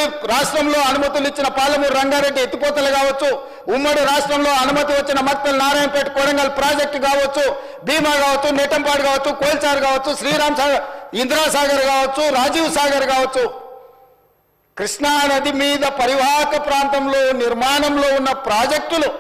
ఉమ్మడి రాష్ట్రంలో అనుమతులు ఇచ్చిన పాలమూరు రంగారెడ్డి ఎత్తిపోతలు కావచ్చు, ఉమ్మడి రాష్ట్రంలో అనుమతి వచ్చిన మక్తల్ నారాయణపేట కొడంగల్ ప్రాజెక్టు కావచ్చు, భీమా కావచ్చు, నెట్టంపాడు కావచ్చు, కోల్చారు కావచ్చు, శ్రీరామ్ సాగర్, ఇందిరాసాగర్ కావచ్చు, రాజీవ్ సాగర్ కావచ్చు, కృష్ణా నది మీద పరివాహక ప్రాంతంలో నిర్మాణంలో ఉన్న ప్రాజెక్టులు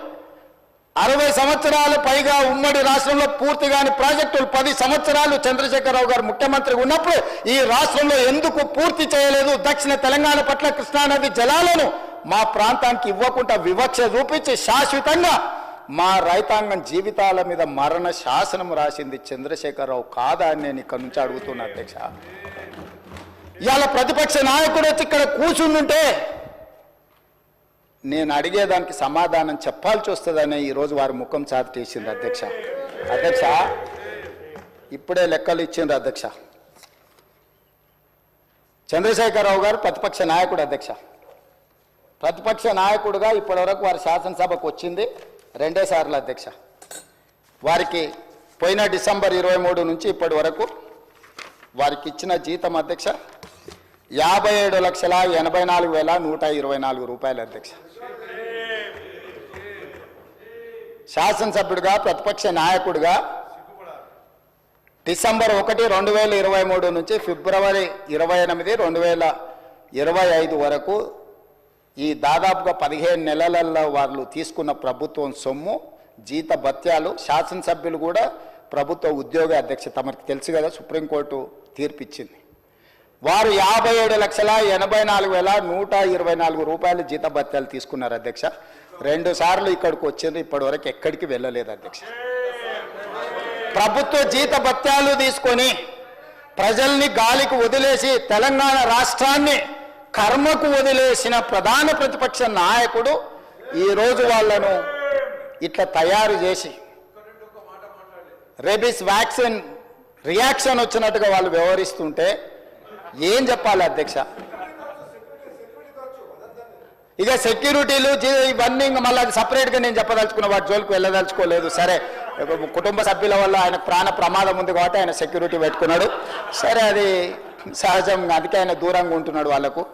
60 సంవత్సరాలు పైగా ఉమ్మడి రాష్ట్రంలో పూర్తి కాని ప్రాజెక్టులు 10 సంవత్సరాలు చంద్రశేఖరరావు గారు ముఖ్యమంత్రిగా ఉన్నప్పుడు ఈ రాష్ట్రంలో ఎందుకు పూర్తి చేయలేదు? దక్షిణ తెలంగాణ పట్ల కృష్ణానది జలాలను మా ప్రాంతానికి ఇవ్వకుండా వివక్ష చూపించి శాశ్వతంగా మా రైతాంగం జీవితాల మీద మరణ శాసనం రాసింది చంద్రశేఖరరావు కాదా అని నేను ఇక్కడ నుంచి అడుగుతున్నా అధ్యక్ష. ఇవాళ ప్రతిపక్ష నాయకుడు వచ్చి ఇక్కడ కూర్చుంటుంటే నేను అడిగేదానికి సమాధానం చెప్పాల్సి వస్తుందని ఈరోజు వారి ముఖం చాటేసింది అధ్యక్ష. అధ్యక్ష ఇప్పుడే లెక్కలు ఇచ్చిండ్రు అధ్యక్ష. చంద్రశేఖరరావు గారు ప్రతిపక్ష నాయకుడు అధ్యక్ష. ప్రతిపక్ష నాయకుడుగా ఇప్పటివరకు వారి శాసనసభకు వచ్చింది 2 సార్లు అధ్యక్ష. వారికి పోయిన డిసెంబర్ 23 నుంచి ఇప్పటి వరకు వారికి ఇచ్చిన జీతం అధ్యక్ష 57,84,124 రూపాయలు అధ్యక్ష. శాసనసభ్యుడిగా ప్రతిపక్ష నాయకుడిగా డిసెంబర్ 1, 2023 నుంచి ఫిబ్రవరి 28, 2025 వరకు ఈ దాదాపుగా 15 నెలలలో వాళ్ళు తీసుకున్న ప్రభుత్వం సొమ్ము, జీత భత్యాలు, శాసనసభ్యులు కూడా ప్రభుత్వ ఉద్యోగ అధ్యక్ష తమకు తెలుసు కదా, సుప్రీంకోర్టు తీర్పిచ్చింది. వారు 57,84,124 రూపాయలు జీత భత్యాలు తీసుకున్నారు అధ్యక్ష. 2 సార్లు ఇక్కడికి వచ్చింది, ఇప్పటి వరకు ఎక్కడికి వెళ్ళలేదు అధ్యక్ష. ప్రభుత్వ జీత భత్యాలు తీసుకొని ప్రజల్ని గాలికి వదిలేసి తెలంగాణ రాష్ట్రాన్ని కర్మకు వదిలేసిన ప్రధాన ప్రతిపక్ష నాయకుడు ఈరోజు వాళ్ళను ఇట్లా తయారు చేసి రేబీస్ వ్యాక్సిన్ రియాక్షన్ వచ్చినట్టుగా వాళ్ళు వ్యవహరిస్తుంటే ఏం చెప్పాలి అధ్యక్ష? ఇక సెక్యూరిటీలు ఇవన్నీ మళ్ళీ అది సపరేట్గా నేను చెప్పదలుచుకున్న వాటి జోలికి వెళ్ళదలుచుకోలేదు. సరే, కుటుంబ సభ్యుల వల్ల ఆయన ప్రాణ ప్రమాదం ఉంది కాబట్టి ఆయన సెక్యూరిటీ పెట్టుకున్నాడు. సరే, అది సహజం, అందుకే ఆయన దూరంగా ఉంటున్నాడు వాళ్ళకు.